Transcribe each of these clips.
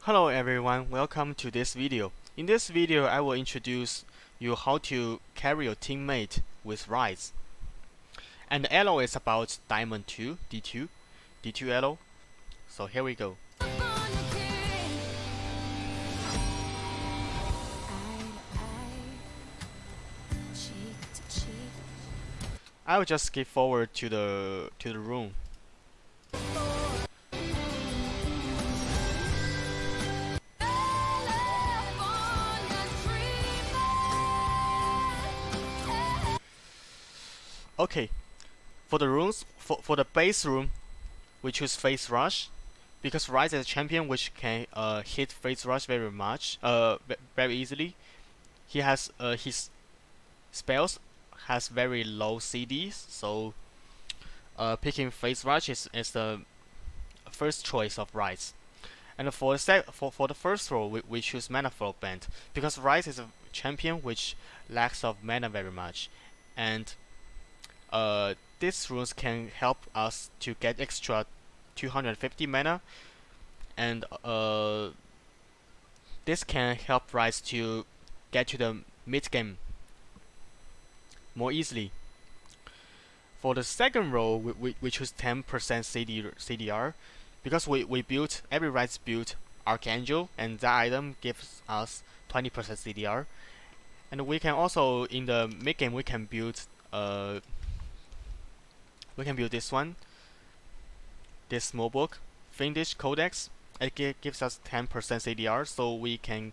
Hello everyone, welcome to this video. In this video, I will introduce you how to carry your teammate with Ryze. And the elo is about Diamond 2, D2, D2 elo. So here we go. I will just skip forward to the room. Okay, for the rooms, for the base room, we choose Phase Rush, because Ryze is a champion which can hit Phase Rush very easily. He has his spells has very low CDs, so picking Phase Rush is the first choice of Ryze. And for the first row, we choose Mana Flow Band, because Ryze is a champion which lacks of mana very much, and these runes can help us to get extra 250 mana, and this can help Ryze to get to the mid game more easily. For the second row, we choose 10% CDR, because we built every Ryze build Archangel, and that item gives us 20% CDR. And we can also, in the mid game, we can build this one, this small book, Fiendish Codex. It gives us 10% CDR, so we can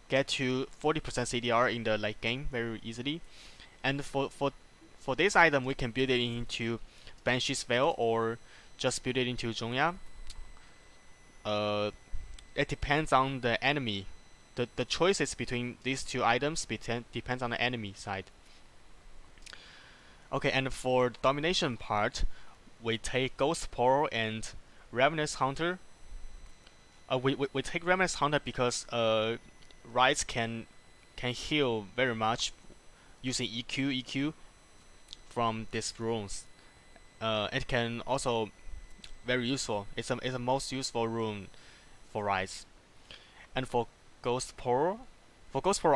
get to 40% CDR in the late game very easily. And for this item, we can build it into Banshee Spell or just build it into Zhongya. It depends on the enemy. The choices between these two items depends on the enemy side. Okay, and for the domination part, we take Ghost Portal and Ravenous Hunter. We take Ravenous Hunter because Ryze can heal very much using EQ from these runes. It can also very useful. It's a most useful rune for Ryze. And for Ghost Portal,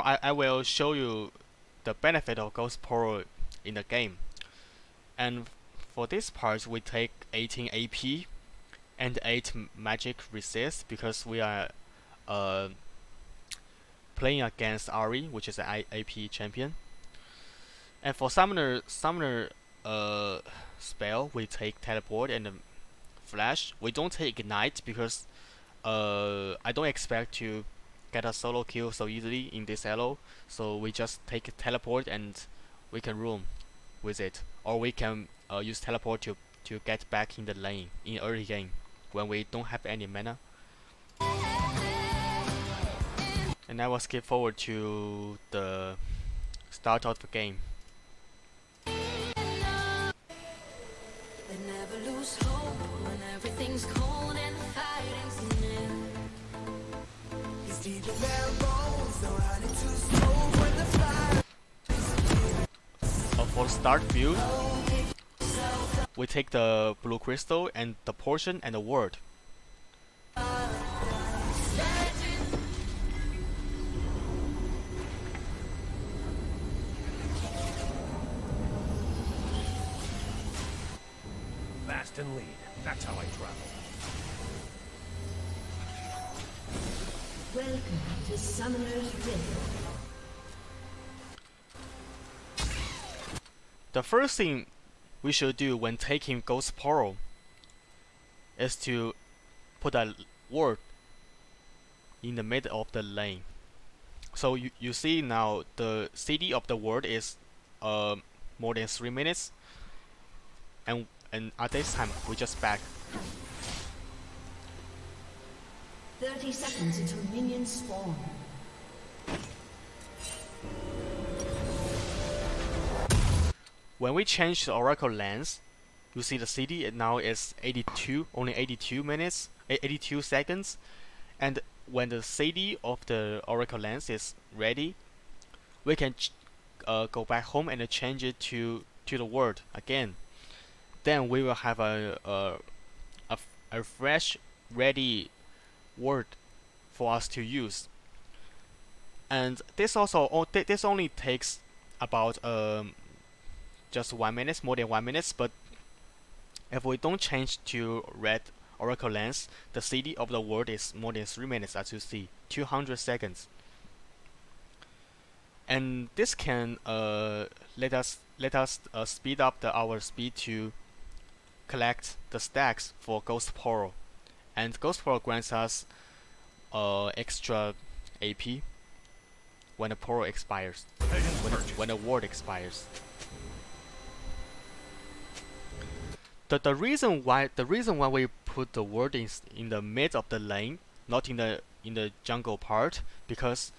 I will show you the benefit of Ghost Portal in the game. And for this part, we take 18 AP and 8 magic resist, because we are playing against Ari, which is an AP champion. And for summoner spell, we take teleport and flash. We don't take ignite because I don't expect to get a solo kill so easily in this elo. So we just take teleport and we can roam with it, or we can use teleport to get back in the lane in early game when we don't have any mana. And I will skip forward to the start of the game. For start build, we take the blue crystal and the potion and the word. Fast and lead. That's how I travel. Welcome to Summoner's Rift. The first thing we should do when taking Ghost Portal is to put a ward in the middle of the lane. So you see now the CD of the ward is more than 3 minutes, and at this time we just back. 30 seconds until minions spawn. When we change the Oracle lens, you see the CD now is only 82 minutes, 82 seconds, and when the CD of the Oracle lens is ready, we can go back home and change it to the word again. Then we will have a fresh, ready word for us to use. And this this only takes about just 1 minute, more than 1 minute. But if we don't change to red oracle length, the CD of the word is more than 3 minutes, as you see, 200 seconds. And this can let us speed up our speed to collect the stacks for Ghost Pearl. And Ghost Pearl grants us extra AP when the pearl expires, when the word expires. The reason why we put the word in the mid of the lane, not in the jungle part, because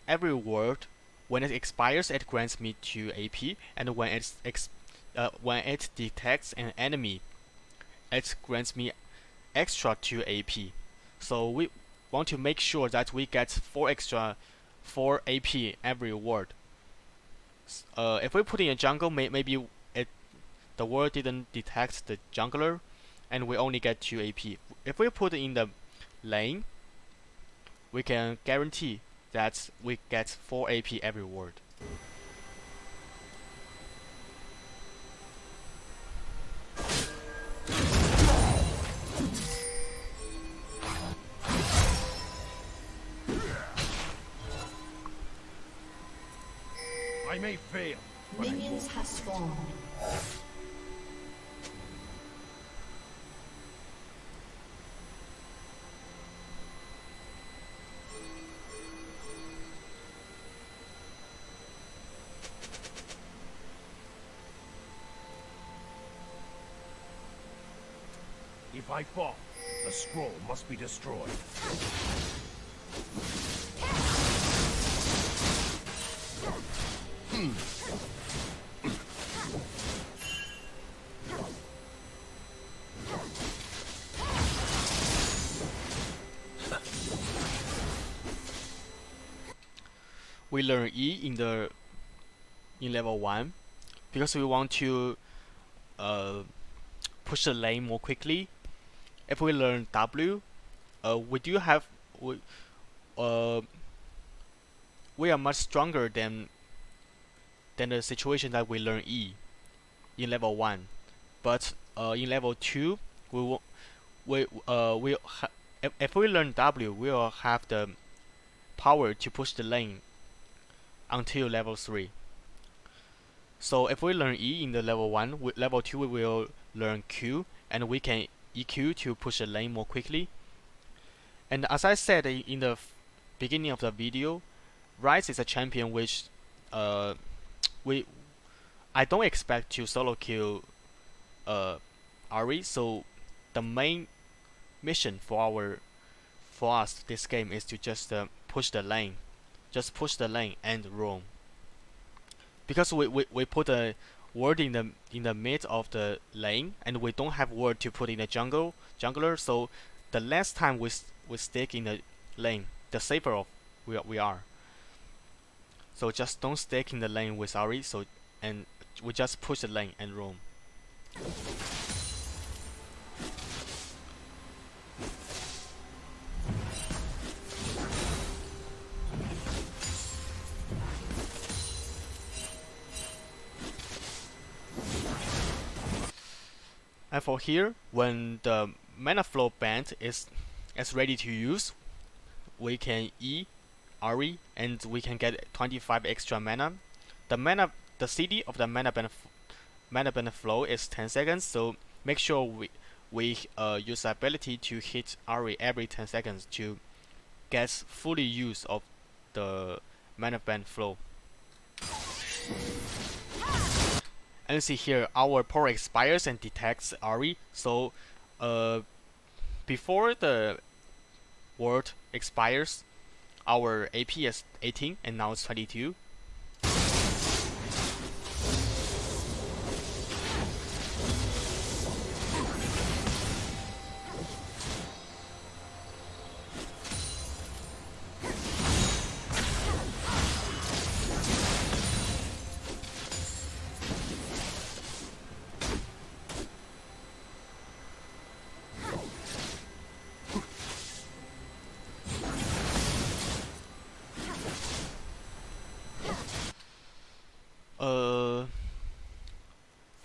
every word, when it expires, it grants me 2 AP, and when it detects an enemy, it grants me extra 2 AP. So we want to make sure that we get 4 AP every word. If we put in a jungle, maybe the word didn't detect the jungler, and we only get 2 AP. If we put it in the lane, we can guarantee that we get 4 AP every word. I may fail. Minions have spawned. If I fall, the scroll must be destroyed. We learn E in level 1 because we want to push the lane more quickly. If we learn W, we are much stronger than the situation that we learn E in level 1. But in level 2, if we learn W, we will have the power to push the lane until level 3. So if we learn E in the level 1, level 2 we will learn Q, and we can EQ to push the lane more quickly. And as I said in the beginning of the video, Ryze is a champion which I don't expect to solo kill Ahri. So the main mission for us this game is to just push the lane, and roam. Because we put a ward in the mid of the lane, and we don't have ward to put in the jungler. So the less time we stick in the lane, the safer off we are. So just don't stick in the lane with Ahri. And we just push the lane and roam. And for here, when the mana flow band is ready to use, we can E Ahri, and we can get 25 extra mana. The CD of the mana band flow is 10 seconds, so make sure we use the ability to hit Ahri every 10 seconds to get fully use of the mana band flow. And you see here, our power expires and detects Ahri. So before the word expires, our AP is 18 and now it's 22.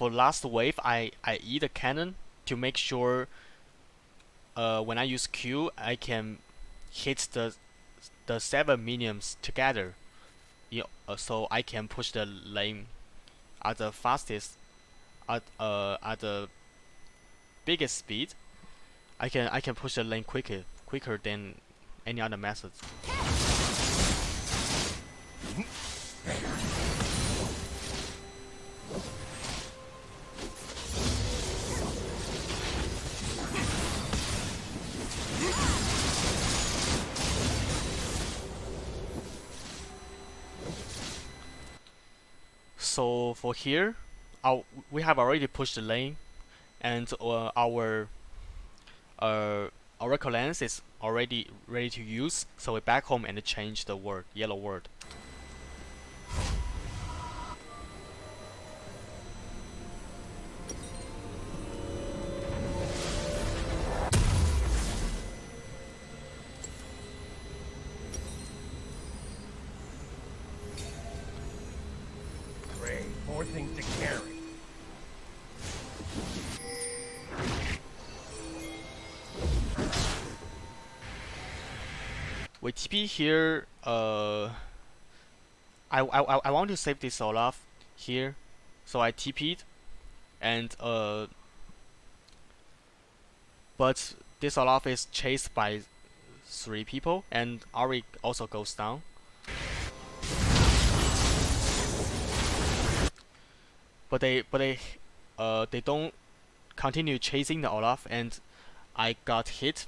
for last wave, I E the cannon to make sure when I use Q, I can hit the 7 minions together. So I can push the lane at the fastest, at the biggest speed. I can push the lane quicker than any other methods. So for here, we have already pushed the lane, and our Oracle Lens is already ready to use. So we back home and change the word, yellow word. Great. More things to carry. We TP here. I want to save this Olaf here, so I TP'd, and but this Olaf is chased by 3 people, and Ari also goes down. But they don't continue chasing the Olaf, and I got hit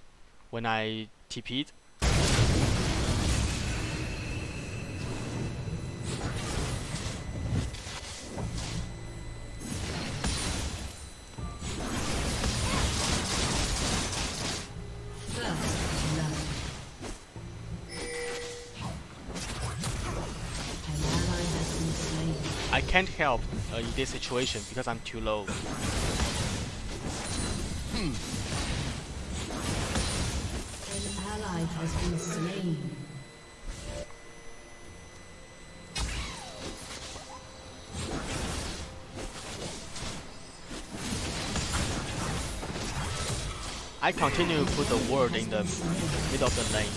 when I TP'd. I can't help in this situation because I'm too low. An ally has been slain. I continue to put the word in the middle of the lane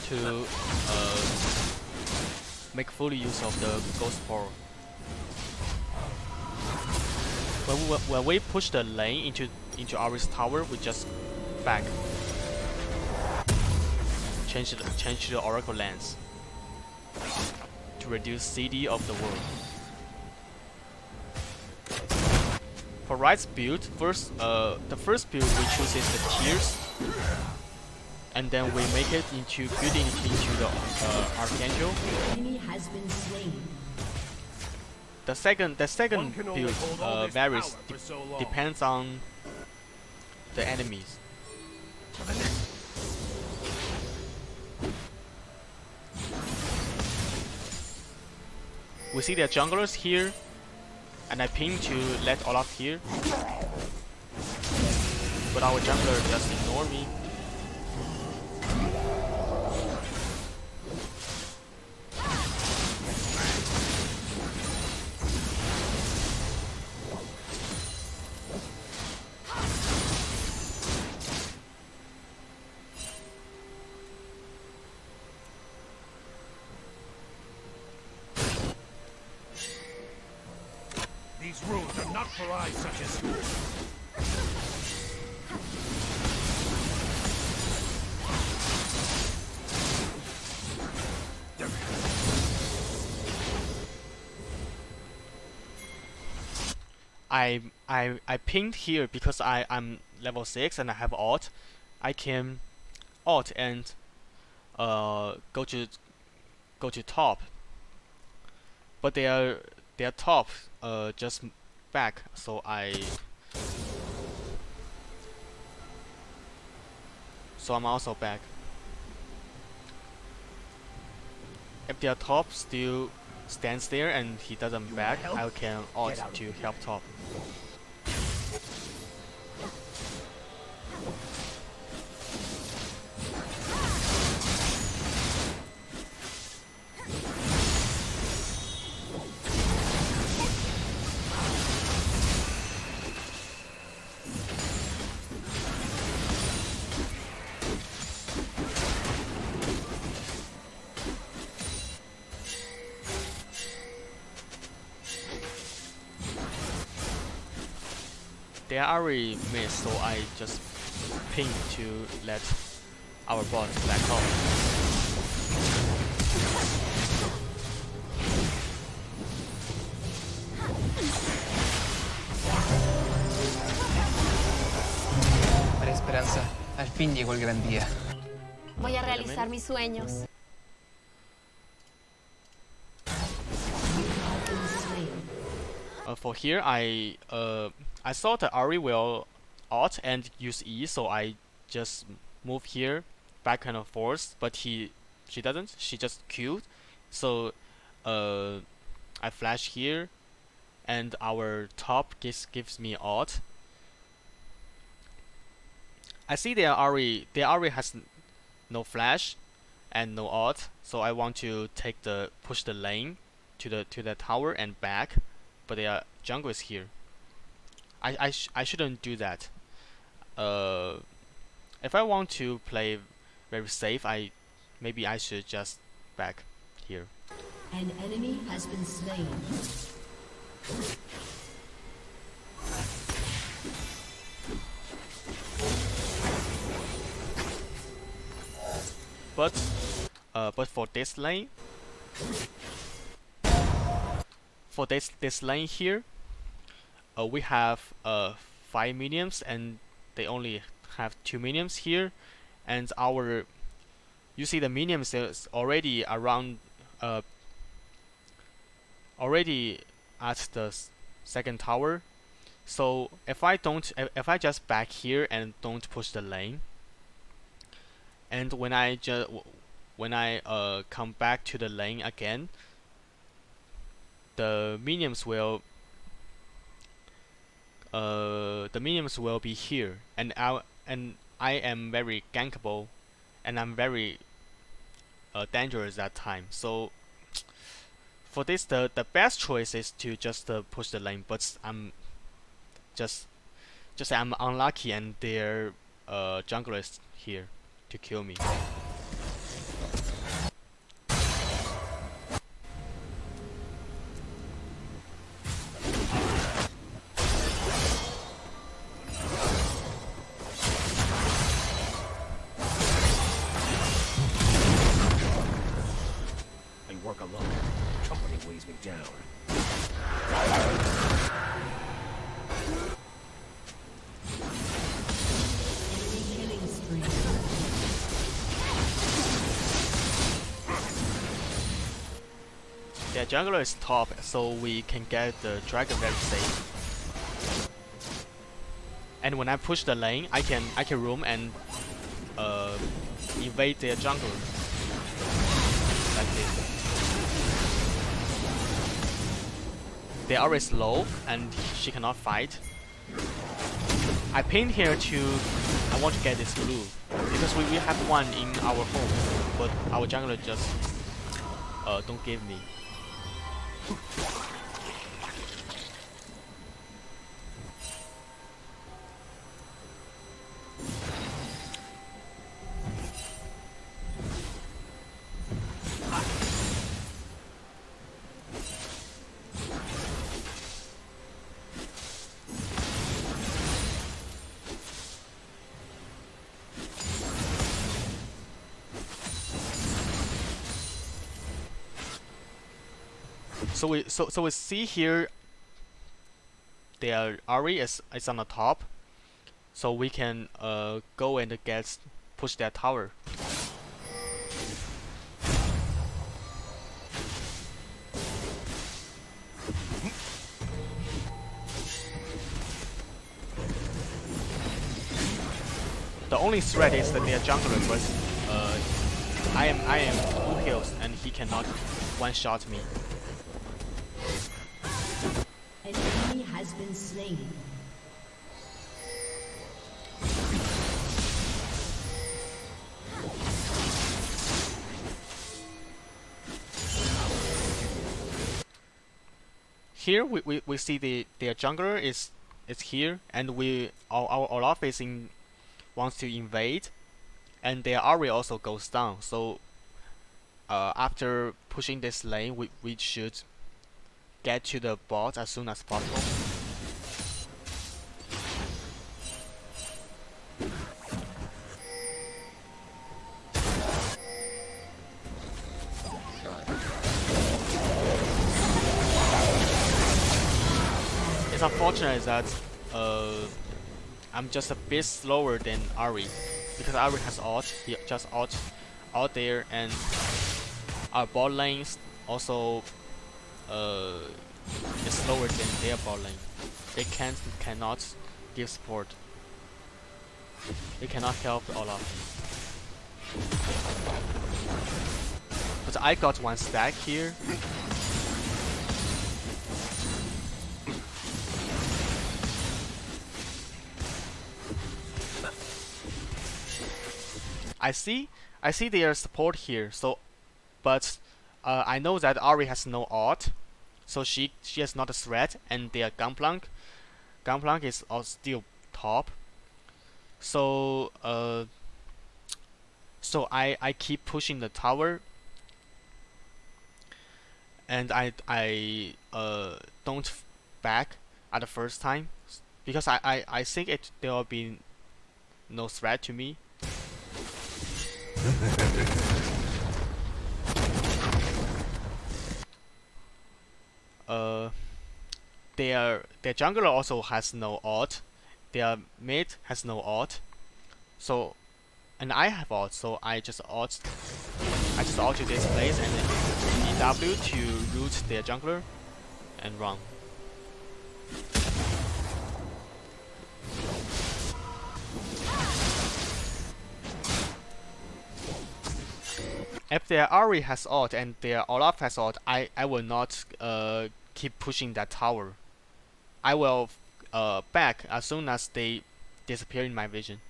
to make full use of the ghost power. When we push the lane into Ari's tower, we just back. Change the Oracle Lens to reduce CD of the world. For Ryze build, the first build we choose is the tiers, and then we make it into building it into the Archangel. Enemy has been slain. The second can only build hold all this varies power for so long. depends on the enemies. We see the junglers here, and I ping to let Olaf here, but our jungler just ignore me. These rules are not for eyes such as you. I pinged here because I'm level 6 and I have ult. I can ult and go to top, but their top just back, so I'm also back. If their top still stands there and he doesn't back, I can ult to help top. Their Ari missed, so I just ping to let our bot back off. María Esperanza, al fin llegó el gran día. Voy a realizar mis sueños. For here, I thought that Ari will alt and use E, so I just move here, back and forth. But she doesn't. She just Q'd. So I flash here, and our top gives me alt. I see their Ari has no flash and no alt, so I want to push the lane to the tower and back, but their jungle is here. I shouldn't do that. If I want to play very safe, maybe I should just back here. An enemy has been slain. But for this lane, this lane here, we have 5 minions and they only have 2 minions here, and you see the minions is already around already at the second tower. So if I just back here and don't push the lane, and when I come back to the lane again, the minions will be here, and I am very gankable, and I'm very dangerous that time. So for this, the best choice is to just push the lane, but I'm I'm unlucky, and their jungler is here to kill me. I work alone. Company weighs me down. Their jungler is top, so we can get the dragon very safe. And when I push the lane, I can roam and invade their jungle like this. They are always low and she cannot fight. I pinned here I want to get this blue because we have one in our home, but our jungler just don't give me. So we see here their Ari is on the top, so we can go and push that tower. The only threat is that their jungler, but I am full heals and he cannot one-shot me. An enemy has been slain. Here we see their jungler is here, and our Olaf wants to invade, and their Ari also goes down. So after pushing this lane, we should get to the bot as soon as possible. What's unfortunate is that I'm just a bit slower than Ari, because Ari has ult. He just ult out there, and our bot lanes also is slower than their bot lane. They cannot give support. They cannot help Olaf. But I got one stack here. I see their support here. So, but I know that Ari has no ult, so she is not a threat, and their Gunplank is still top. So so I keep pushing the tower, and I don't back at the first time, because I think there will be no threat to me. Their jungler also has no ult. Their mid has no ult. So, and I have ult, so I just ult to this place and then EW to root their jungler and run. If their Ari has ult and their Olaf has ult, I will not keep pushing that tower. I will back as soon as they disappear in my vision.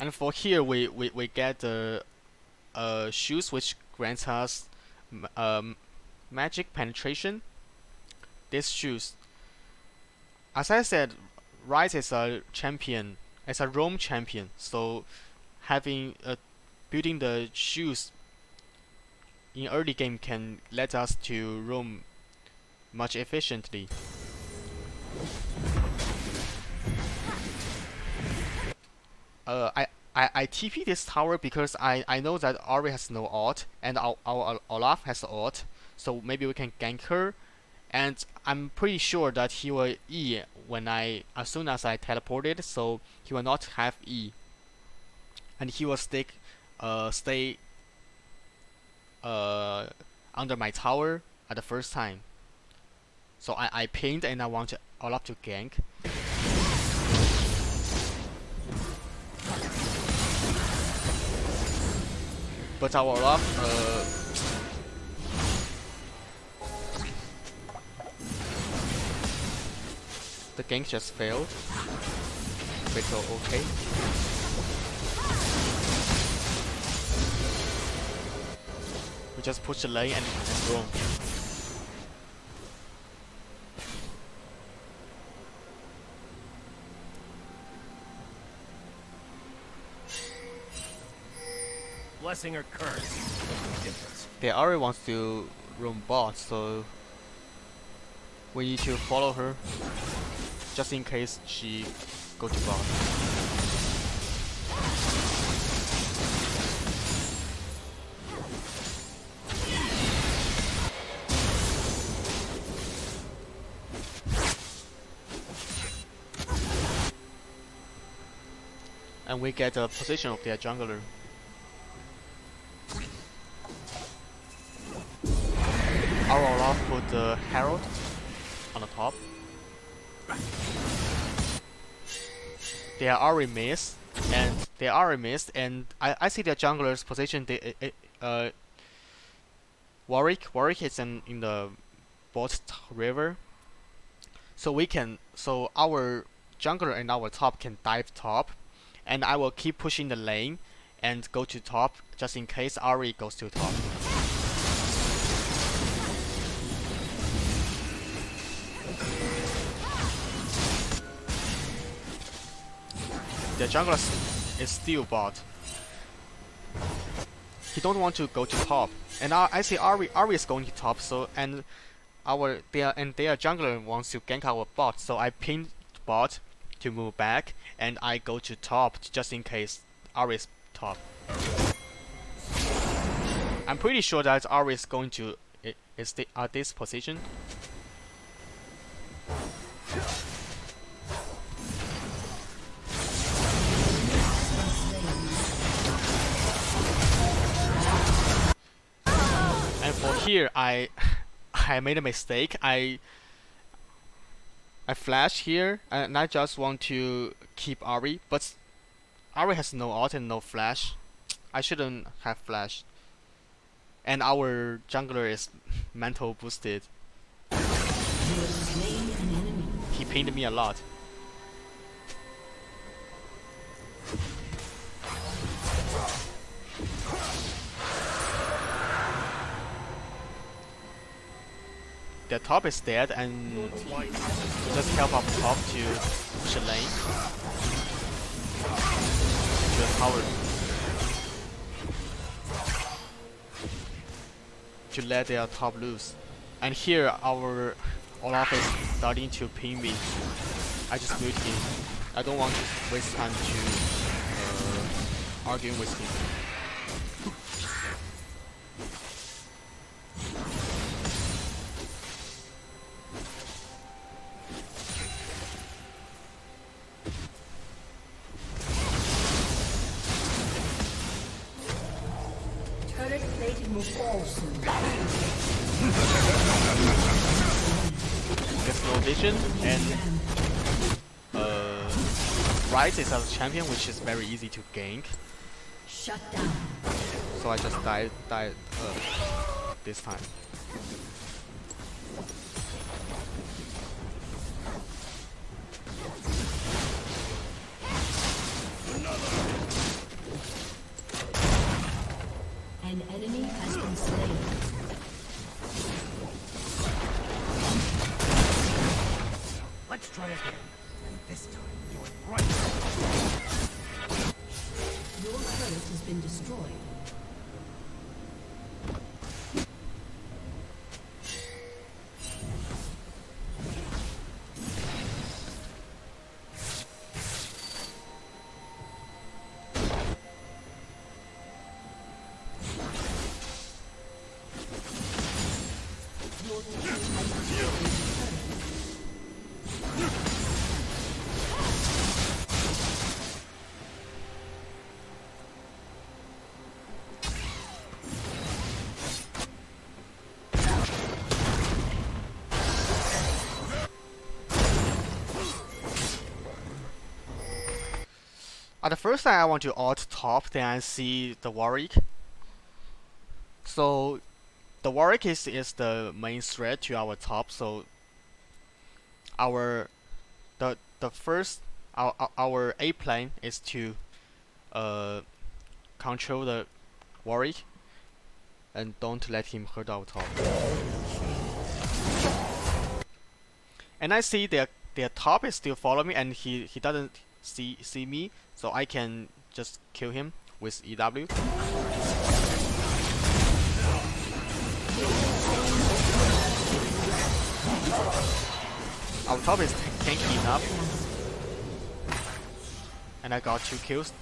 And for here, we get the shoes which grants us magic penetration. This shoes, as I said, Ryze is a champion, as a roam champion. So having building the shoes in early game can let us to roam much efficiently. I TP this tower because I know that Ari has no ult and our Olaf has ult, so maybe we can gank her, and I'm pretty sure that he will E when as soon as I teleported, so he will not have E, and he will stay under my tower at the first time. So I pinged and I want Olaf to gank. But our Olaf, the gank just failed. Wait, so okay. We just push the lane and roam. Blessing or curse. What's the difference? They already wants to roam bot, so we need to follow her just in case she go to bot. And we get a position of their jungler. Our Olaf put the Herald on the top. They are already missed, and I see their jungler's position. Warwick is in the bot river, so our jungler and our top can dive top, and I will keep pushing the lane and go to top just in case Ari goes to top. The jungler is still bot. He don't want to go to top, and I see Ari is going to top. So and their jungler wants to gank our bot. So I pin bot to move back, and I go to top just in case Ari is top. I'm pretty sure that Ari is going to is at this position. And for here, I made a mistake. I flash here, and I just want to keep Ari, but Ari has no ult and no flash. I shouldn't have flashed. And our jungler is mental boosted. He pinged me a lot. The top is dead, and just help up top to push a lane to a tower to let their top loose. And here our Olaf is starting to ping me. I just mute him. I don't want to waste time to argue with him. There's no vision, and Ryze is a champion which is very easy to gank. Shut down. So I just died this time. An enemy has been slain. Let's try again. And this time, do it right. Your turret has been destroyed. At the first time I want to ult top, then I see the Warwick. So the Warwick is the main threat to our top, so our our A plan is to control the Warwick and don't let him hurt our top. And I see their top is still following me, and he doesn't see me, so I can just kill him with EW. Our top is tanky enough, and I got 2 kills.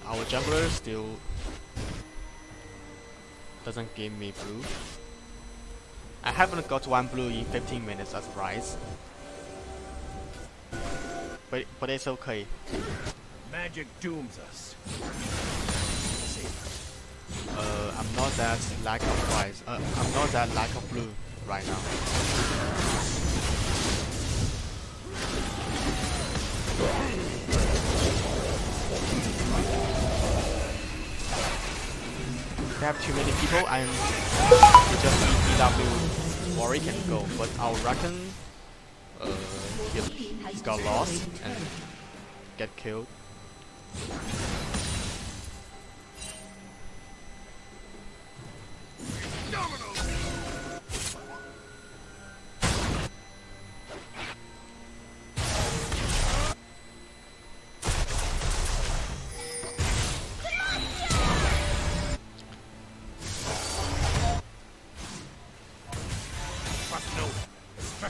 Our jungler still doesn't give me blue. I haven't got 1 blue in 15 minutes as Ryze, but it's okay. Magic dooms us. I'm not that lack of Ryze. I'm not that lack of blue right now. They have too many people, and we just need EW Warwick and go. But our Rakan, he got lost and get killed. For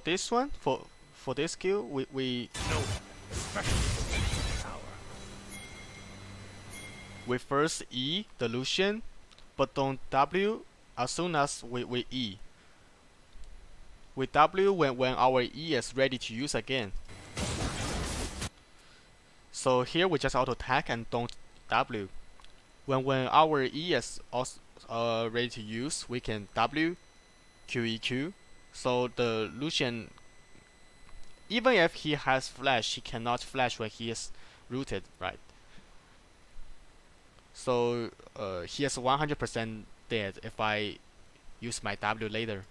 this one, for this skill, we first E the Lucian, but don't W as soon as we E. We W when our E is ready to use again. So here we just auto attack and don't W. When our E is also ready to use, we can W, QEQ. So the Lucian, even if he has flash, he cannot flash when he is rooted, right? So he is 100% dead if I use my W later.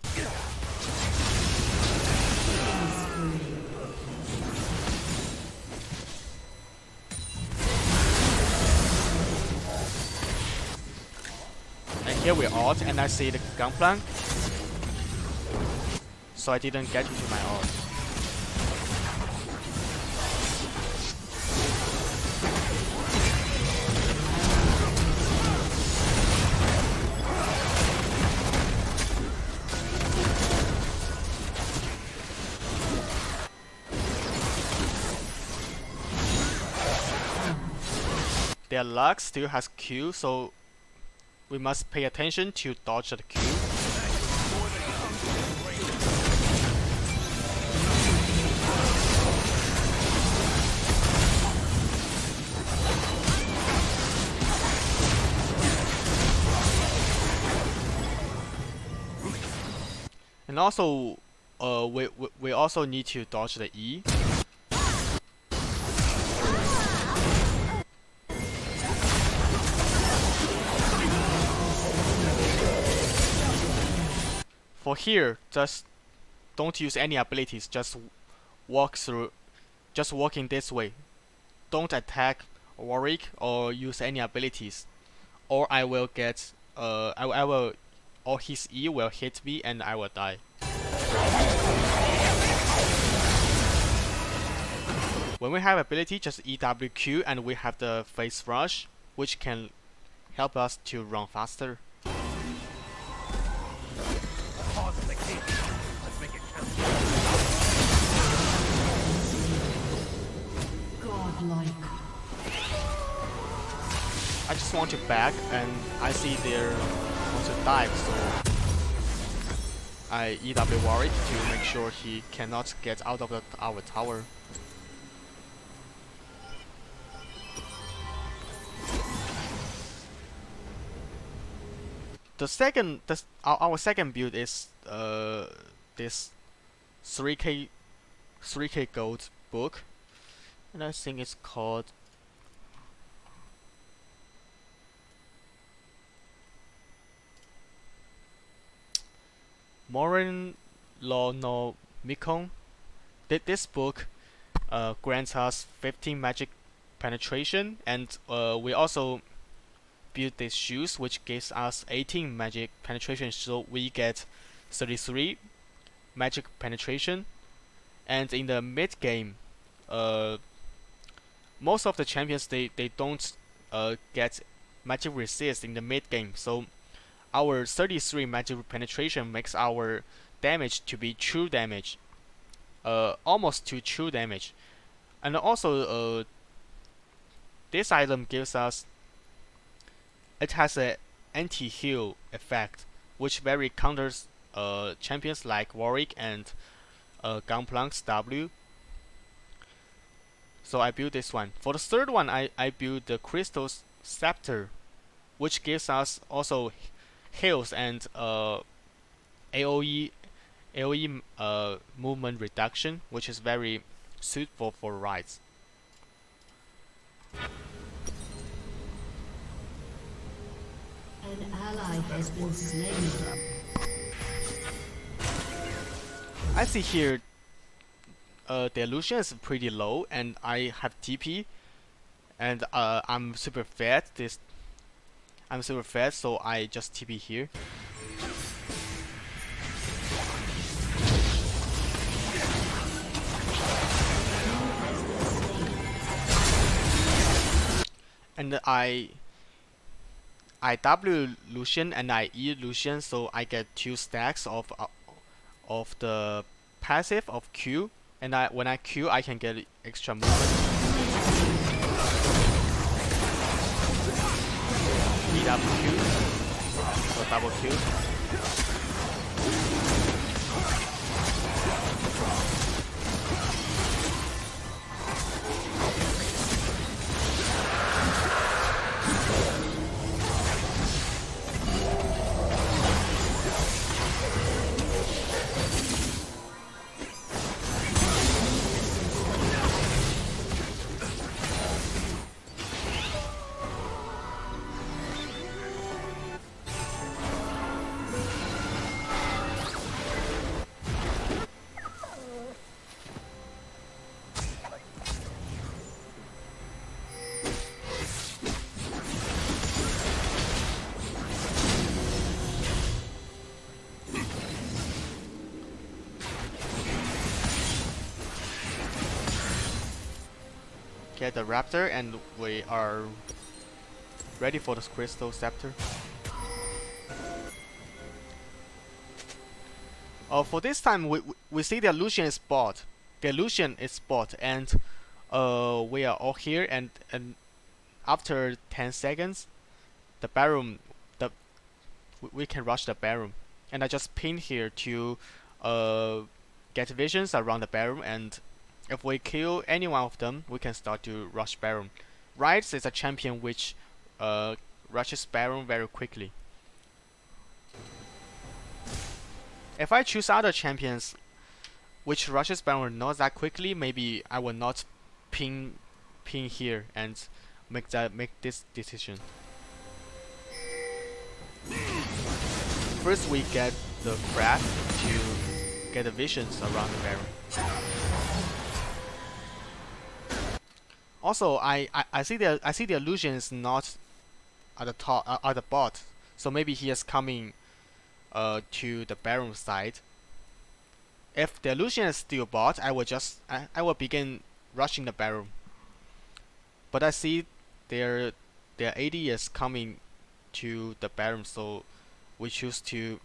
And here we ult, and I see the gunplank, so I didn't get into my ult. Their luck still has Q, so we must pay attention to dodge the Q. And also, we also need to dodge the E. For here, just don't use any abilities. Just walk in this way. Don't attack Warwick or use any abilities, or I will get I will, or his E will hit me and I will die. When we have ability, just EWQ and we have the face rush, which can help us to run faster. I just want to back, and I see they're want to dive, so I EW Warwick to make sure he cannot get out of our tower. Our second build is this 3k gold book, and I think it's called Morin Law no Mikon. This book grants us 15 magic penetration, and we also build these shoes which gives us 18 magic penetration, so we get 33 magic penetration. And in the mid game, most of the champions they don't get magic resist in the mid game, so our 33 magic penetration makes our damage to be true damage, almost to true damage. And also this item gives us, it has an anti-heal effect, which very counters champions like Warwick and Gunplank's W. So I built this one. For the third one, I built the Crystal Scepter, which gives us also heals and AoE movement reduction, which is very suitable for Ryze. An ally has been slain. I see here the illusion is pretty low, and I have TP, and I'm super fat. I'm super fat, so I just TP here. and I W Lucian and I E Lucian, so I get 2 stacks of the passive of Q, and when I Q I can get extra movement. DWQ, so double Q. Get the raptor, and we are ready for the crystal scepter. For this time, we see the illusion is bought. The illusion is bought, and we are all here. And after 10 seconds, the baron, we can rush the baron. And I just pin here to get visions around the baron, and if we kill any one of them, we can start to rush baron. Ryze is a champion which rushes baron very quickly. If I choose other champions which rushes baron not that quickly, maybe I will not pin here and make this decision. First we get the frag to get the visions around the baron. Also, I see the illusion is not at the top, at the bot, so maybe he is coming to the baron side. If the illusion is still bot, I will begin rushing the baron. But I see their AD is coming to the baron, so we choose to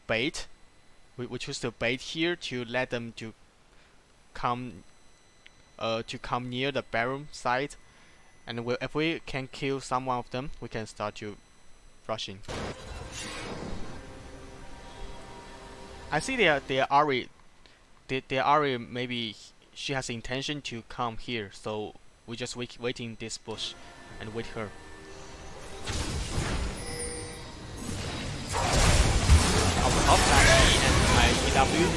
bait. We choose to bait here to let them to come near the baron side, and if we can kill some one of them, we can start to rushing. I see their Ari maybe she has intention to come here, so we just waiting this bush and wait her. Our top lane and my EW.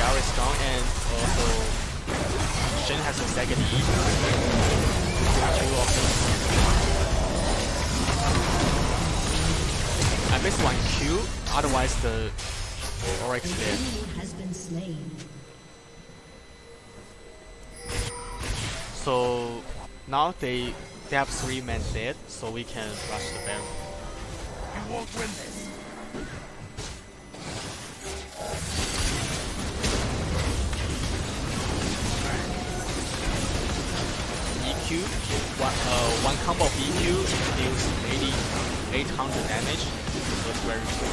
Are strong, and also Shen has a second E. Two of them. I missed one Q, otherwise the Oryx dead. Has been slain. So now they have 3 men dead, so we can rush the baron. You won't win this. EQ, one combo of EQ deals 800 damage, so it's very quick.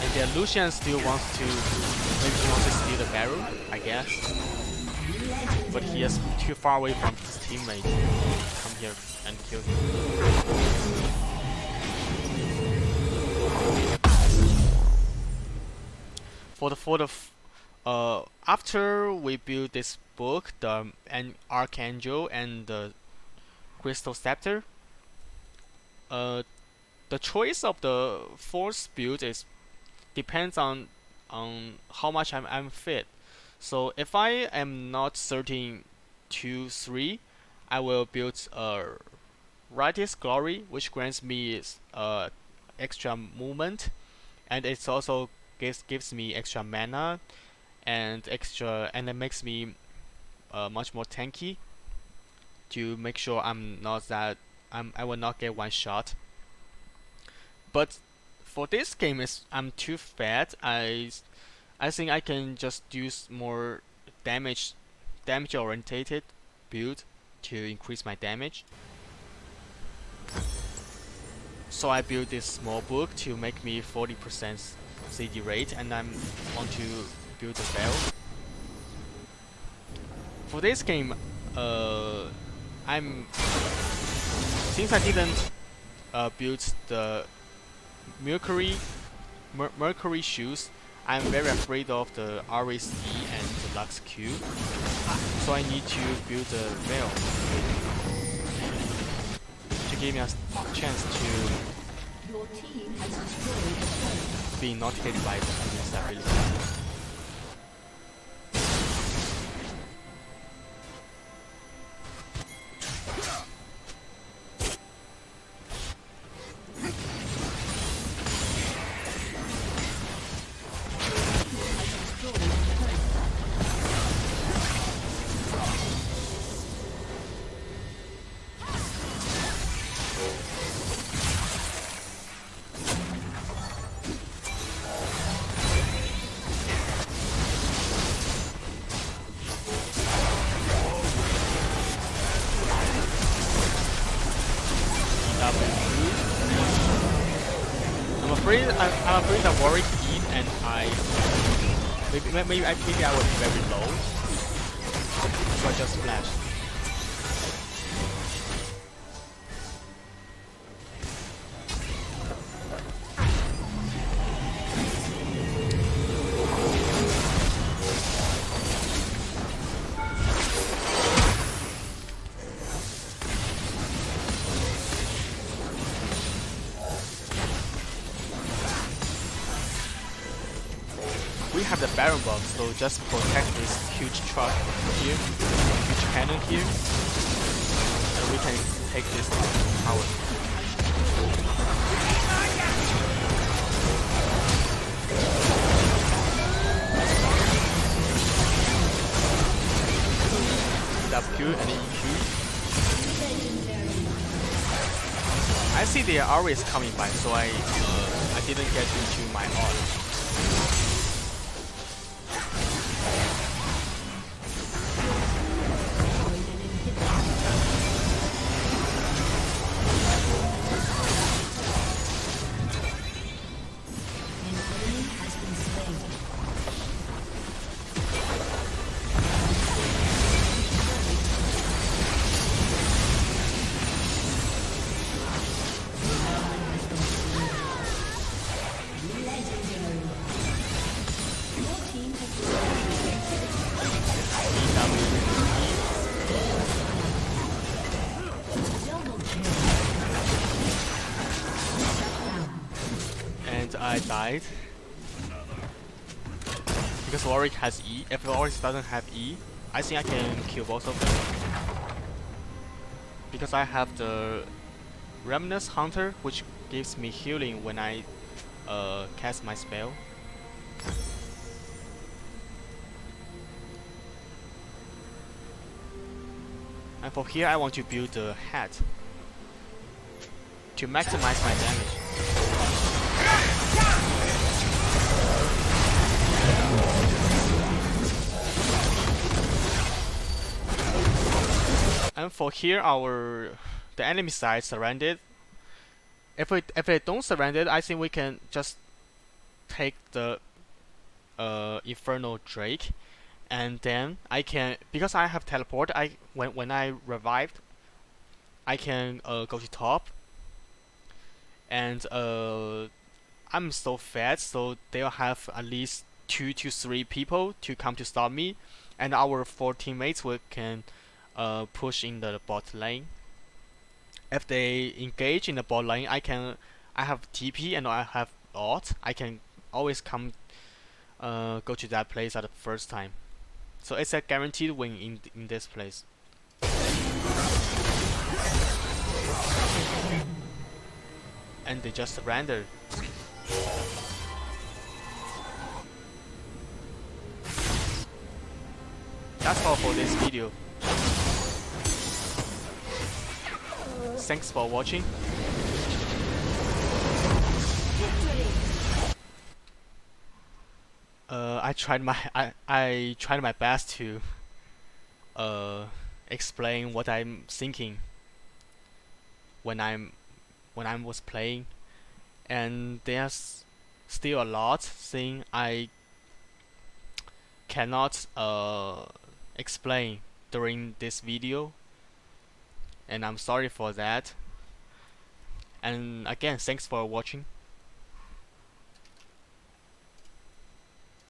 And the Lucian still wants to, maybe he wants to steal the barrel, I guess. But he is too far away from his teammate to come here and kill him. After we build this book, the Archangel and the Crystal Scepter, the choice of the fourth build depends on how much I'm fit. So if I am not 13-3, I will build Righteous Glory, which grants me extra movement, and it's also gives me extra mana and it makes me much more tanky to make sure I'm not that I will not get one shot. But for this game, I'm too fat. I think I can just use more damage orientated build to increase my damage. So I built this small book to make me 40% CD rate, and I want to build a bell. For this game, since I didn't build the Mercury shoes, I'm very afraid of the Ryze D and the Lux Q, so I need to build a veil to give me a chance to Your team has destroyed a turret. be not hit by the enemy's ability. I'm afraid that Warwick eat, and maybe I will be very low, so I just flash. We have the Baron bomb, so just protect this huge truck here, huge cannon here, and we can take this tower. W and EQ. I see they are always coming by, so I didn't get into my ult. I died because Warwick has E. If Warwick doesn't have E, I think I can kill both of them because I have the Remnant Hunter, which gives me healing when I cast my spell. And for here, I want to build a hat to maximize my damage. And for here, the enemy side surrendered. If they don't surrender, I think we can just take the Infernal Drake, and then I can, because I have teleport. When I revived, I can go to top, and I'm so fat, so they'll have at least 2 to 3 people to come to stop me, and our 4 teammates can push in the bot lane. If they engage in the bot lane, I have TP and I have ult. I can always come go to that place at the first time. So it's a guaranteed win in this place. And they just surrender. That's all for this video. thanks for watching. I tried my best to explain what I'm thinking when I was playing, and there's still a lot thing I cannot explain during this video, and I'm sorry for that. And again, thanks for watching.